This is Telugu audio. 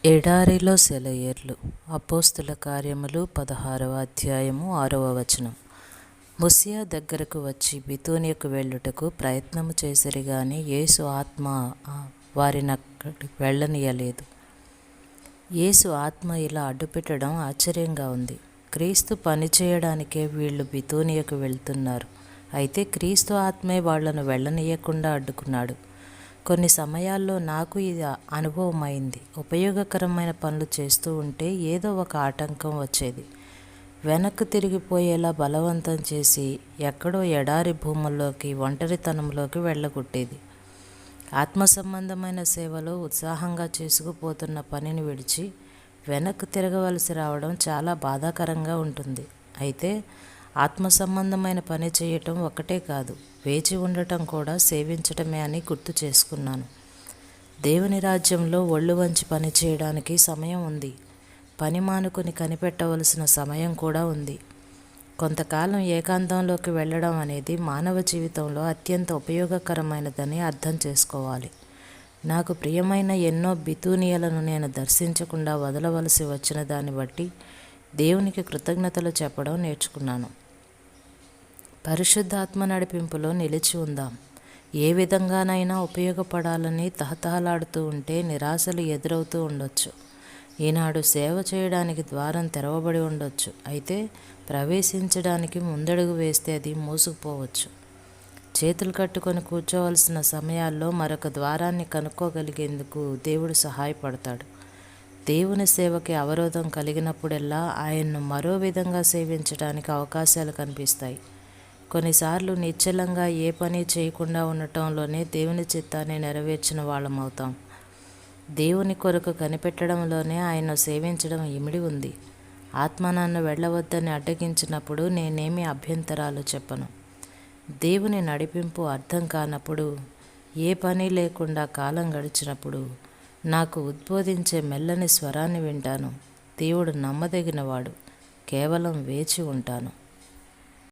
ఎడారిలో సెలయేర్లు. అపోస్తుల కార్యములు 16వ అధ్యాయము 6వ వచనం. ముసియా దగ్గరకు వచ్చి బితూనియకు వెళ్ళుటకు ప్రయత్నము చేసిరి గాని యేసు ఆత్మ వారినక్కడికి వెళ్ళనీయలేదు. యేసు ఆత్మ ఇలా అడ్డుపెట్టడం ఆశ్చర్యంగా ఉంది. క్రీస్తు పనిచేయడానికే వీళ్ళు బితూనియకు వెళ్తున్నారు. అయితే క్రీస్తు ఆత్మే వాళ్లను వెళ్ళనీయకుండా అడ్డుకున్నాడు. కొన్ని సమయాల్లో నాకు ఇది అనుభవం అయింది. ఉపయోగకరమైన పనులు చేస్తూ ఉంటే ఏదో ఒక ఆటంకం వచ్చేది. వెనక్కు తిరిగిపోయేలా బలవంతం చేసి ఎక్కడో ఎడారి భూముల్లోకి, ఒంటరితనంలోకి వెళ్ళగొట్టేది. ఆత్మ సంబంధమైన సేవలో ఉత్సాహంగా చేసుకుపోతున్న పనిని విడిచి వెనక్కు తిరగవలసి రావడం చాలా బాధాకరంగా ఉంటుంది. అయితే ఆత్మ సంబంధమైన పని చేయటం ఒకటే కాదు, వేచి ఉండటం కూడా సేవించటమే అని గుర్తు చేసుకున్నాను. దేవుని రాజ్యంలో ఒళ్ళు వంచి పని చేయడానికి సమయం ఉంది. పని మానుకొని కనిపెట్టవలసిన సమయం కూడా ఉంది. కొంతకాలం ఏకాంతంలోకి వెళ్ళడం అనేది మానవ జీవితంలో అత్యంత ఉపయోగకరమైనదని అర్థం చేసుకోవాలి. నాకు ప్రియమైన ఎన్నో బితూనియలను నేను దర్శించకుండా వదలవలసి వచ్చిన దాన్ని బట్టి దేవునికి కృతజ్ఞతలు చెప్పడం నేర్చుకున్నాను. పరిశుద్ధాత్మ నడిపింపులో నిలిచి ఉందాం. ఏ విధంగానైనా ఉపయోగపడాలని తహతహలాడుతూ ఉంటే నిరాశలు ఎదురవుతూ ఉండొచ్చు. ఈనాడు సేవ చేయడానికి ద్వారం తెరవబడి ఉండొచ్చు. అయితే ప్రవేశించడానికి ముందడుగు వేస్తే అది మూసుకుపోవచ్చు. చేతులు కట్టుకొని కూర్చోవలసిన సమయాల్లో మరొక ద్వారాన్ని కనుక్కోగలిగేందుకు దేవుడు సహాయపడతాడు. దేవుని సేవకి అవరోధం కలిగినప్పుడల్లా ఆయన్ను మరో విధంగా సేవించడానికి అవకాశాలు కనిపిస్తాయి. కొన్నిసార్లు నిశ్చలంగా ఏ పని చేయకుండా ఉండటంలోనే దేవుని చిత్తాన్ని నెరవేర్చిన వాళ్ళమవుతాం. దేవుని కొరకు కనిపెట్టడంలోనే ఆయన్ను సేవించడం ఇమిడి ఉంది. ఆత్మ నన్ను వెళ్ళవద్దని అడ్డగించినప్పుడు నేనేమి అభ్యంతరాలు చెప్పను. దేవుని నడిపింపు అర్థం కానప్పుడు, ఏ పని లేకుండా కాలం గడిచినప్పుడు నాకు ఉద్బోధించే మెల్లని స్వరాన్ని వింటాను. దేవుడు నమ్మదగినవాడు. కేవలం వేచి ఉంటాను.